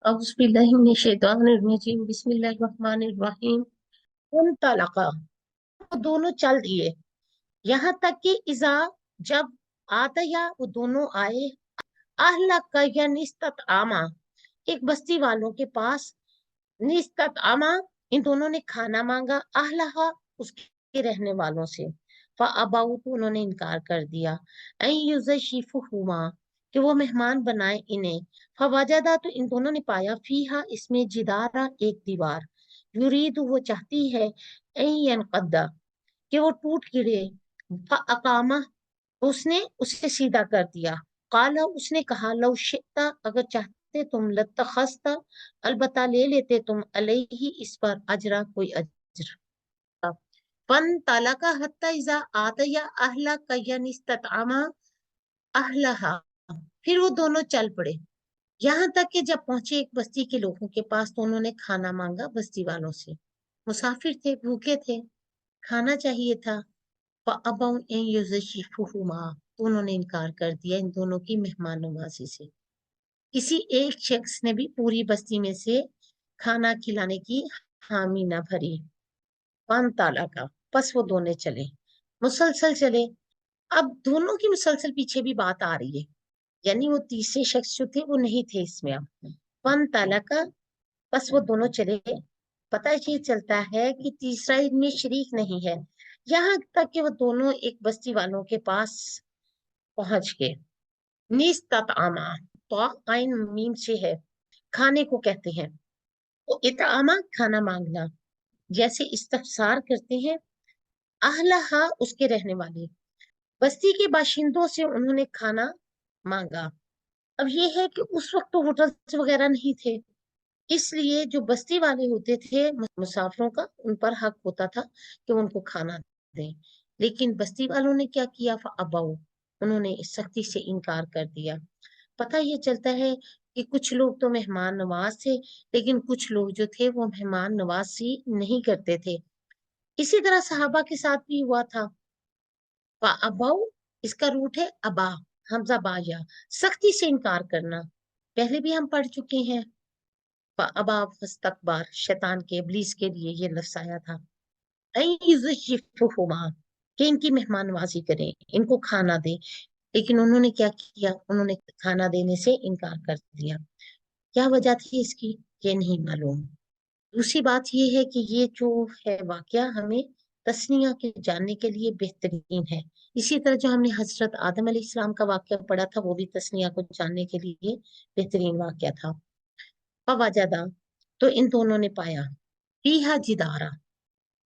औज़ुबिल्लाहिमिनश्शैतानिर्रजीम बिस्मिल्लाहिर्रहमानिर्रहीम। उन तलका, वो दोनों चल दिए। यहाँ तक कि इजा, जब आता या वो दोनों आए, अहला का या निस्तत आमा, एक बस्ती वालों के पास। निस्तत आमा, इन दोनों ने खाना मांगा, अहलहा, उसके रहने वालों से। फ़अबौ, तो उन्होंने इनकार कर दिया। ऐ युज़य्यिफ़ुहुमा, कि वो मेहमान बनाए इन्हें। फवजदा, तो इन दोनों ने पाया, फीहा, इसमें जिदारा, एक दीवार। युरीदु, वो चाहती है, ऐ यनक़द्दा, कि वो टूट गिरे। फ़अक़ामा, उसने उसे सीधा कर दिया। काला, उसने कहा, लौ शिता, अगर चाहते तुम, लत्तखस्ता, अलबत्ता ले लेते तुम, अलैहि, इस पर, अजरा, कोई अजर। फन ताला का हत्ता इजा आतया अहला कयनिस्ततआमा अहलहा, फिर वो दोनों चल पड़े, यहाँ तक कि जब पहुंचे एक बस्ती के लोगों के पास, तो उन्होंने खाना मांगा बस्ती वालों से। मुसाफिर थे, भूखे थे, खाना चाहिए था। फ़अबौ अन युज़य्यिफ़ुहुमा, तो उन्होंने इनकार कर दिया इन दोनों की मेहमान नवाजी से। किसी एक शख्स ने भी पूरी बस्ती में से खाना खिलाने की हामी न भरी। पान ताला का, बस वो दोनों चले, मुसलसल चले। अब दोनों की मुसलसल पीछे भी बात आ रही है, यानी वो तीसरे शख्स जो थे वो नहीं थे इसमें। अब पान ताला का, बस वो दोनों चले। पता ये चलता है कि तीसरा इनमें शरीक नहीं है। यहाँ तक कि वो दोनों एक बस्ती वालों के पास पहुंच गए। निस्ततआमा, तो आइन मीम से है, खाने को कहते हैं। वो इतआमा, खाना मांगना, जैसे इस्तफसार करते हैं। अहलहा, उसके रहने वाले, बस्ती के बाशिंदों से उन्होंने खाना मांगा। अब ये है कि उस वक्त तो होटल वगैरह नहीं थे, इसलिए जो बस्ती वाले होते थे मुसाफिरों का, उन पर हक होता था कि वो उनको खाना दें। लेकिन बस्ती वालों ने क्या किया, फ़अबौ, उन्होंने सख्ती से इनकार कर दिया। पता ये चलता है कि कुछ लोग तो मेहमान नवाज थे, लेकिन कुछ लोग जो थे वो मेहमान नवाजी नहीं करते थे। इसी तरह सहाबा के साथ भी हुआ था। फ़अबौ, इसका रूट है अबा, हमजा बाया, सख्ती से इनकार करना। पहले भी हम पढ़ चुके हैं। फ़अबा वस्तकबार, शैतान के, इब्लीस के लिए ये लफ्ज आया था। ऐ युज़य्यिफ़ुहुमा, कि इनकी मेहमान नवाजी करें, इनको खाना दें। लेकिन उन्होंने क्या किया, उन्होंने खाना देने से इनकार कर दिया। क्या वजह थी इसकी, ये नहीं मालूम। दूसरी बात ये है कि ये जो है वाकया हमें तस्निया के जानने के लिए बेहतरीन है। इसी तरह जो हमने हजरत आदम अलैहिस्सलाम का वाकया पढ़ा था, वो भी तस्निया को जानने के लिए बेहतरीन वाकया था। फवजदा, तो इन दोनों ने पाया, फीहा जिदारा,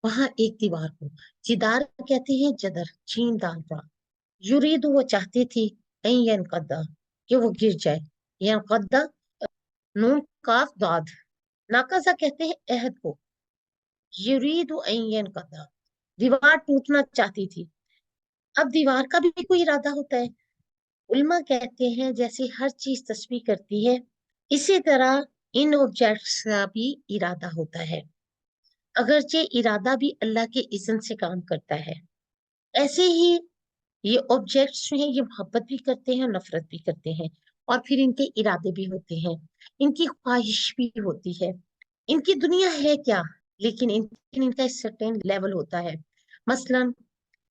वहां एक दीवार को। जिदार कहते हैं जदर, छीन दाल का। युरीदु, वो चाहती थी, ऐ यनक़द्दा, कि वो गिर जाए। यनक़द्दा, नून काफ दाद, नाकाजा कहते हैं अहद को। युरीदु ऐ यनक़द्दा, दीवार टूटना चाहती थी। अब दीवार का भी कोई इरादा होता है। उल्मा कहते हैं जैसे हर चीज तस्बीह करती है, इसी तरह इन ऑब्जेक्ट्स का भी इरादा होता है। अगरचे इरादा भी अल्लाह के इज़्न से काम करता है, ऐसे ही ये ऑब्जेक्ट्स जो हैं ये मोहब्बत भी करते हैं, नफरत भी करते हैं, और फिर इनके इरादे भी होते हैं, इनकी ख्वाहिश भी होती है। इनकी दुनिया है क्या, लेकिन इनका एक सर्टेन लेवल होता है। मसलन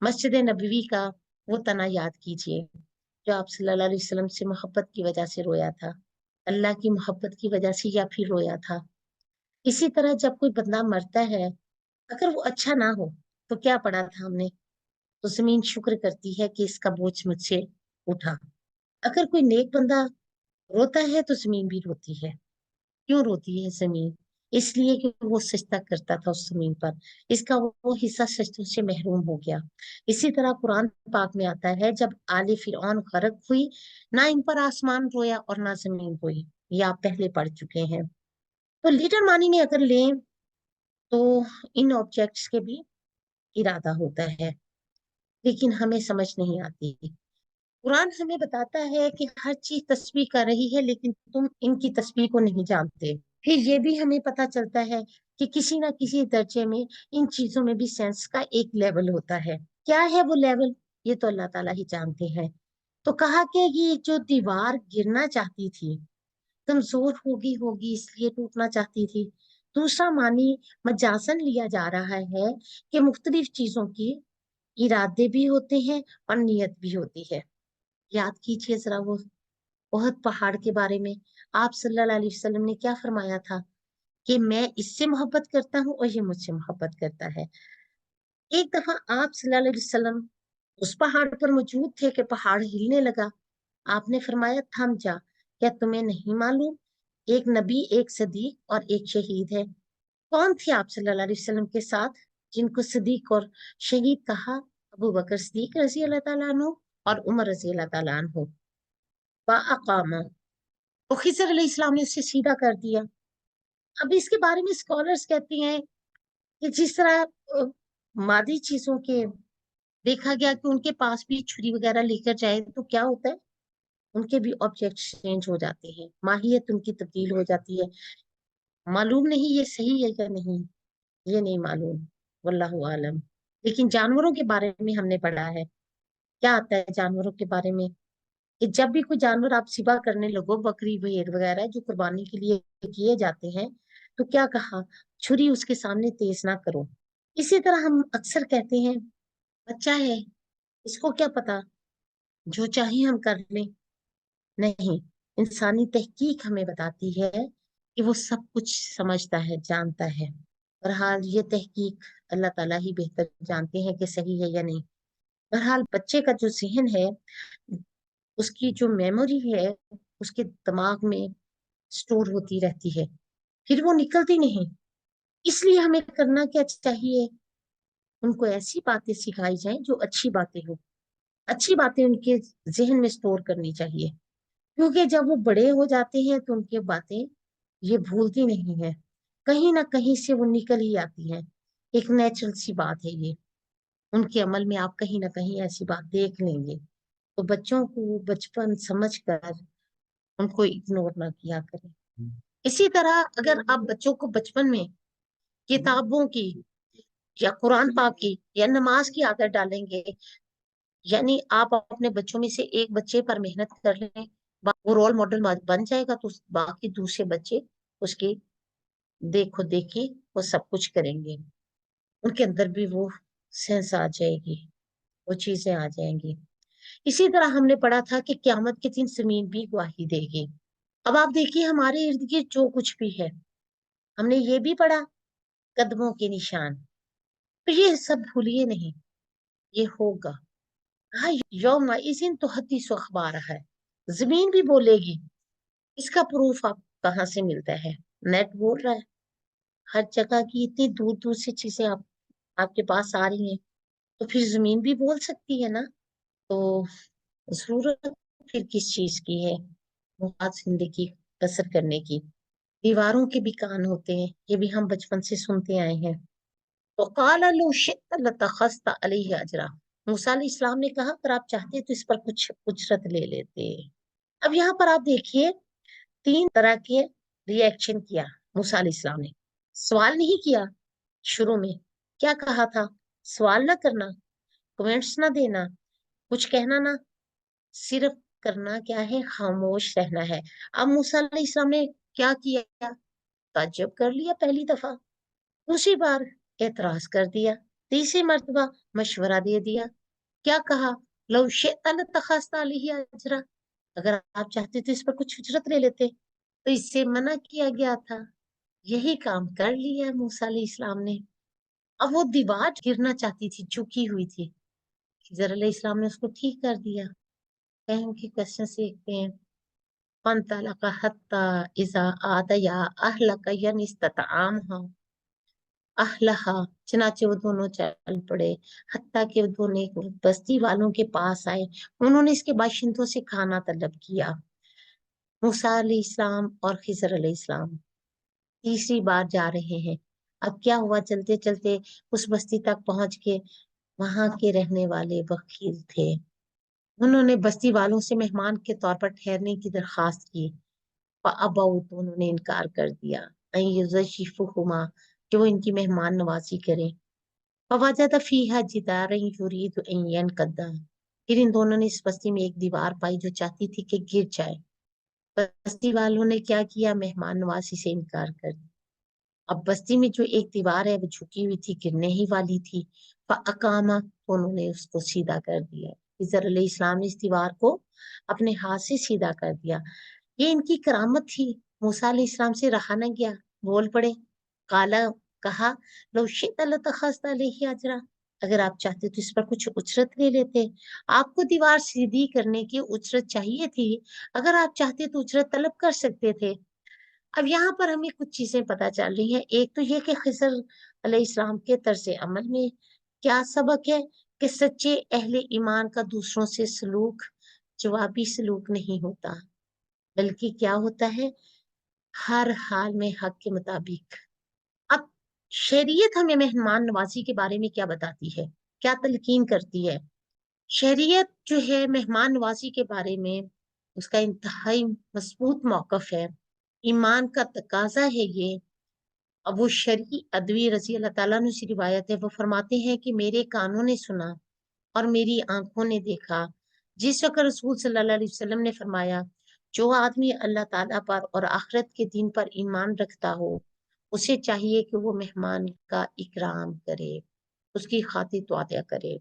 मस्जिद नबवी का वो तना याद कीजिए, जो आप सल्लल्लाहु अलैहि वसल्लम से मोहब्बत की वजह से रोया था, अल्लाह की मोहब्बत की वजह से, या फिर रोया था। इसी तरह जब कोई बंदा मरता है, अगर वो अच्छा ना हो, तो क्या पढ़ा था हमने, तो जमीन शुक्र करती है कि इसका बोझ मुझसे उठा। अगर कोई नेक बंदा रोता है, तो जमीन भी रोती है। क्यों रोती है जमीन, इसलिए कि वो सजदा करता था उस जमीन पर, इसका वो हिस्सा सजदों से महरूम हो गया। इसी तरह कुरान पाक में आता है, जब आले फिरौन गरक हुई, ना इन पर आसमान रोया और ना जमीन रोई। ये आप पहले पढ़ चुके हैं। तो लीटर मानी में अगर लें, तो इन ऑब्जेक्ट्स के भी इरादा होता है, लेकिन हमें समझ नहीं आती। कुरान हमें बताता है कि हर चीज तस्बीह कर रही है, लेकिन तुम इनकी तस्बीह को नहीं जानते। फिर ये भी हमें पता चलता है कि किसी ना किसी दर्जे में इन चीजों में भी सेंस का एक लेवल होता है। क्या है वो लेवल, ये तो अल्लाह ताला ही जानते हैं। तो कहा कि ये जो दीवार गिरना चाहती थी, कमजोर होगी इसलिए टूटना चाहती थी। दूसरा मानी मजाजन लिया जा रहा है कि मुख्तलिफ चीजों की इरादे भी होते हैं और नीयत भी होती है। याद कीजिए जरा वो बहुत पहाड़ के बारे में। आप सल्लल्लाहु अलैहि वसल्लम ने क्या फरमाया था कि मैं इससे मोहब्बत करता हूँ और ये मुझसे मोहब्बत करता है। एक दफा आप सल्लल्लाहु अलैहि वसल्लम उस पहाड़ पर मौजूद थे कि पहाड़ हिलने लगा। आपने फरमाया थम जा, क्या तुम्हें नहीं मालूम एक नबी, एक सदीक और एक शहीद है। कौन थे आप सल्लल्लाहु अलैहि वसल्लम के साथ जिनको सदीक और शहीद कहा? अबू बकर सिद्दीक रजी अल्लाह ताला अन्हु और उमर रजी अल्लाह ताला अन्हु। अकामा, तो खिजर अलैहिस्सलाम ने उसे सीधा कर दिया। अब इसके बारे में स्कॉलर्स कहती हैं कि जिस तरह मादी चीजों के देखा गया कि उनके पास भी छुरी वगैरह लेकर जाए तो क्या होता है, उनके भी ऑब्जेक्ट चेंज हो जाते हैं, माहियत उनकी तब्दील हो जाती है। मालूम नहीं ये सही है या नहीं, ये नहीं मालूम, वल्लाहु आलम। लेकिन जानवरों के बारे में हमने पढ़ा है। क्या आता है जानवरों के बारे में कि जब भी कोई जानवर आप सिबा करने लगो, बकरी भेड़ वगैरह जो कुर्बानी के लिए किए जाते हैं, तो क्या कहा, छुरी उसके सामने तेज ना करो। इसी तरह हम अक्सर कहते हैं बच्चा है, इसको क्या पता, जो चाहे हम कर लें। नहीं, इंसानी तहकीक हमें बताती है कि वो सब कुछ समझता है, जानता है। बहरहाल ये तहकीक अल्लाह ताला ही बेहतर जानते हैं कि सही है या नहीं। बहरहाल बच्चे का जो जहन है, उसकी जो मेमोरी है, उसके दिमाग में स्टोर होती रहती है, फिर वो निकलती नहीं। इसलिए हमें करना क्या चाहिए, उनको ऐसी बातें सिखाई जाएं जो अच्छी बातें हो, अच्छी बातें उनके जहन में स्टोर करनी चाहिए। क्योंकि जब वो बड़े हो जाते हैं तो उनकी बातें ये भूलती नहीं है, कहीं ना कहीं से वो निकल ही आती हैं। एक नेचुरल सी बात है ये, उनके अमल में आप कहीं ना कहीं ऐसी बात देख लेंगे। तो बच्चों को बचपन समझकर उनको इग्नोर ना किया करें। इसी तरह अगर आप बच्चों को बचपन में किताबों की या कुरान पाक की या नमाज की आदत डालेंगे, यानी आप अपने बच्चों में से एक बच्चे पर मेहनत कर लें, वो रोल मॉडल बन जाएगा, तो बाकी दूसरे बच्चे उसकी देखो देखी वो सब कुछ करेंगे, उनके अंदर भी वो सेंस आ जाएगी, वो चीजें आ जाएंगी। इसी तरह हमने पढ़ा था कि क्यामत के दिन जमीन भी गवाही देगी। अब आप देखिए हमारे इर्द गिर्द जो कुछ भी है, हमने ये भी पढ़ा कदमों के निशान, तो ये सब भूलिए नहीं, ये होगा। हाँ, यौम इसिन तो हदीस अखबार है, जमीन भी बोलेगी। इसका प्रूफ आप कहाँ से मिलता है? नेट बोल रहा है, हर जगह की इतनी दूर दूर से चीजें आपके पास आ रही हैं, तो फिर जमीन भी बोल सकती है ना। तो जरूरत फिर किस चीज की है मुहाज जिंदगी बसर करने की? दीवारों के भी कान होते हैं, ये भी हम बचपन से सुनते आए हैं। तो काला लो शित लतखस्ता अलैहि अजरा, मूसा अलैहिस्सलाम ने कहा अगर आप चाहते तो इस पर कुछ उजरत ले लेते। अब यहाँ पर आप देखिए तीन तरह के रिएक्शन किया मूसा अलैहिस्सलाम ने। सवाल नहीं किया शुरू में, क्या कहा था, सवाल ना करना, कमेंट्स ना देना, कुछ कहना ना, सिर्फ करना क्या है, खामोश रहना है। अब मूसा अलैहिस्सलाम ने क्या किया, ताज्जुब कर लिया पहली दफा, दूसरी बार एतराज कर दिया, तीसरी मर्तबा मशवरा दे दिया। क्या कहा, लो शिअ्ता लतखज़्ता अलैहि अजरा, अगर आप चाहते तो इस पर कुछ उजरत ले लेते। तो इससे मना किया गया था, यही काम कर लिया मूसा अलैहिस्सलाम ने। अब वो दीवार गिरना चाहती थी, झुकी हुई थी, खिज़र अलैहिस्सलाम ने उसको ठीक कर दिया। कहीं के क्वेश्चन सीखते हैं, फंतलका हत्ता इज़ा आतया अहलका यनिस्ततआमहा अहलहा, चनाचे वो दोनों चल पड़े, हत्ता के वो दोनों एक बस्ती वालों के पास आए, उन्होंने इसके बाशिंदों से खाना तलब किया। मूसा अलैहिस्सलाम और खिज़र अलैहिस्सलाम तीसरी बार जा रहे हैं। अब क्या हुआ, चलते चलते उस बस्ती तक पहुंच के वहां के रहने वाले वकील थे, उन्होंने बस्ती वालों से मेहमान के तौर पर ठहरने की दरखास्त की। अबाउ, तो उन्होंने इनकार कर दिया, युज़िफुहुमा, कि वो इनकी मेहमान नवाजी करें। फवजद फीहा जिदारन युरीदु अन यनक़द्दा, फिर इन दोनों ने इस बस्ती में एक दीवार पाई जो चाहती थी कि गिर जाए। बस्ती वालों ने क्या किया, मेहमान नवाजी से इनकार कर दिया। अब बस्ती में जो एक दीवार है वो झुकी हुई थी, गिरने ही वाली थी। अकामा, तो उन्होंने उसको सीधा कर दिया। खिजर अलैहिस्सलाम ने इस दीवार को अपने हाथ से सीधा कर दिया। ये इनकी करामत थी। मूसा अलैहिस्सलाम से रहा न गया, बोल पड़े। काला, कहा, लो शित लतखज़्ता अलैहि अजरा, अगर आप चाहते तो इस पर कुछ उजरत ले लेते। आपको दीवार सीधी करने की उजरत चाहिए थी, अगर आप चाहते तो उजरत तलब कर सकते थे। अब यहाँ पर हमें कुछ चीजें पता चल रही हैं। एक तो ये कि खिज़र अलैहिस्सलाम के तर्ज अमल में क्या सबक है कि सच्चे अहले ईमान का दूसरों से सलूक जवाबी सलूक नहीं होता, बल्कि क्या होता है, हर हाल में हक के मुताबिक। अब शरीयत हमें मेहमान नवाजी के बारे में क्या बताती है, क्या तलकीन करती है? शरीयत जो है मेहमान नवाजी के बारे में, उसका इंतहाई मजबूत मौकफ है, ईमान का तकाजा है ये। अबू शरी अदवी रजी अल्लाह ताला अन्हु से रिवायत है, वो फरमाते हैं कि मेरे कानों ने सुना और मेरी आंखों ने देखा, जिस वक्त रसूल सल्लल्लाहु अलैहि वसल्लम ने फरमाया, जो आदमी अल्लाह ताला पर और आखिरत के दिन पर ईमान रखता हो, उसे चाहिए कि वो मेहमान का इकराम करे, उसकी खातिर दुआ करे।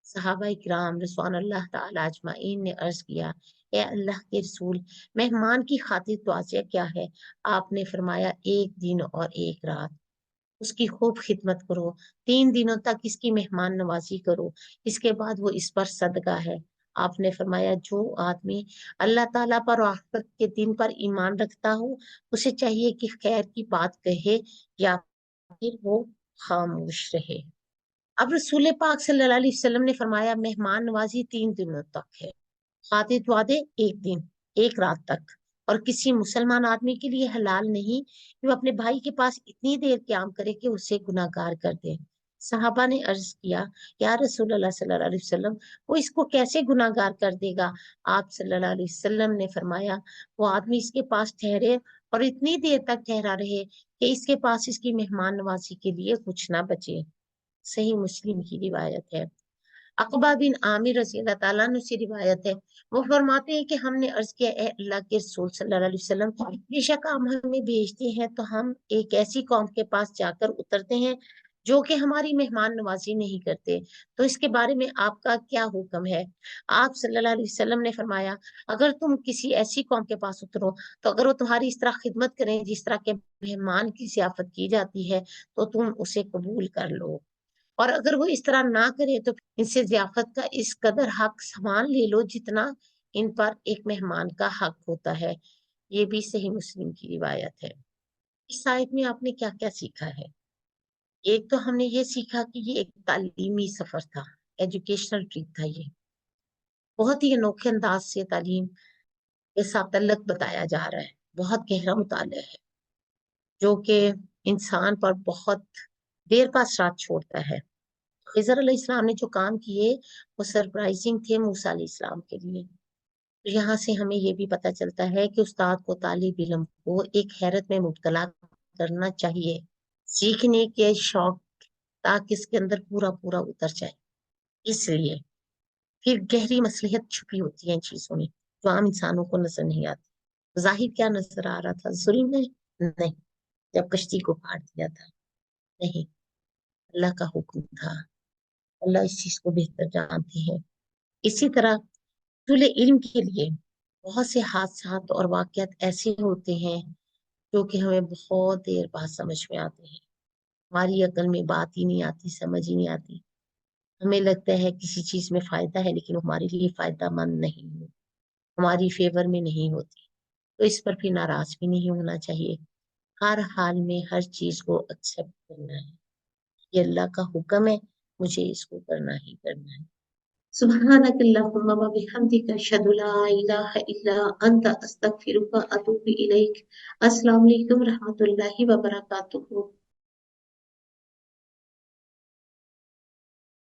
सहाबा इकराम रिज़वान अल्लाह ताला अजमाइन ने अर्ज किया, ए अल्लाह के रसूल, मेहमान की खातिर दुआ क्या है? आपने फरमाया, एक दिन और एक रात उसकी खूब खिदमत करो, 3 दिनों तक इसकी मेहमान नवाजी करो, इसके बाद वो इस पर सदका है। आपने फरमाया, जो आदमी अल्लाह ताला पर और आखिरत के दिन पर ईमान रखता हो, उसे चाहिए कि खैर की बात कहे या फिर वो खामोश रहे। अब रसूल पाक सल्लल्लाहु अलैहि वसल्लम ने फरमाया, मेहमान नवाजी 3 दिनों तक है, खातिर वादे एक दिन एक रात तक। और किसी मुसलमान आदमी के लिए हलाल नहीं कि वो अपने भाई के पास इतनी देर क्याम करे कि उसे गुनाहगार कर दे। सहाबा ने अर्ज किया, या रसूल अल्लाह सल्लल्लाहु अलैहि वसल्लम, वो इसको कैसे गुनाहगार कर देगा? आप सल्लल्लाहु अलैहि वसल्लम ने फरमाया, वो आदमी इसके पास ठहरे और इतनी देर तक ठहरा रहे कि इसके पास इसकी मेहमान नवाजी के लिए कुछ ना बचे। सही मुस्लिम की रिवायत है। अकबा बिन आमिर रज़ी अल्लाह ताला अन्हु से रिवायत है, वो फरमाते हैं कि हमने अर्ज किया, ए अल्लाह के रसूल सल्लल्लाहु अलैहि वसल्लम, बेशक आप हमें भेजते हैं तो हम एक ऐसी कौम के पास जाकर उतरते हैं जो कि हमारी मेहमान नवाजी नहीं करते, तो इसके बारे में आपका क्या हुक्म है? आप सल्लल्लाहु अलैहि वसल्लम ने फरमाया, अगर तुम किसी ऐसी कौम के पास उतरो तो अगर वो तुम्हारी इस तरह खिदमत करें जिस तरह के मेहमान की जियाफत की जाती है, तो तुम उसे कबूल कर लो। और अगर वो इस तरह ना करे तो इनसे जियाफत का इस कदर हक सामान ले लो जितना इन पर एक मेहमान का हक होता है। ये भी सही मुस्लिम की रिवायत है। इस आयत में आपने क्या क्या सीखा है? एक तो हमने ये सीखा कि ये एक तालीमी सफर था, एजुकेशनल ट्रिप था। ये बहुत ही अनोखे अंदाज से तालीम के साथ तल्लक बताया जा रहा है, बहुत गहरा मुताला है जो कि इंसान पर बहुत देर का असरात छोड़ता है। खिज़र अलैहिस्सलाम ने जो काम किए वो सरप्राइजिंग थे मूसा अलैहिस्सलाम के लिए। तो यहाँ से हमें ये भी पता चलता है कि उस्ताद को तालिब इल्म को एक हैरत में मुब्तला करना चाहिए, सीखने के शौक, ताकि इसके अंदर पूरा पूरा उतर जाए। इसलिए फिर गहरी मसलहत छुपी होती है इन चीजों में, जो आम इंसानों को नजर नहीं आती। जाहिर क्या नजर आ रहा था, जुल्म है? नहीं। जब कश्ती को फाड़ दिया था, नहीं, अल्लाह का हुक्म था। अल्लाह इस चीज को बेहतर जानते हैं। इसी तरह तुले इल्म के लिए बहुत से हादसात और वाकयात ऐसे होते हैं जो कि हमें बहुत देर बाद समझ में आते हैं। हमारी अकल में बात ही नहीं आती, समझ ही नहीं आती। हमें लगता है किसी चीज में फायदा है, लेकिन वो हमारे लिए फायदा मंद नहीं है, हमारी फेवर में नहीं होती। तो इस पर भी नाराज भी नहीं होना चाहिए। हर हाल में हर चीज को एक्सेप्ट करना है। ये अल्लाह का हुक्म है, मुझे इसको करना ही करना है। सुब्हानक अल्लाहुम्मा व बिहम्दिका अशहदु ला इलाहा इल्ला अंता अस्तगफिरुका व अतूबु इलैक। अस्सलाम वालेकुम रहमतुल्लाहि व बरकातुहू।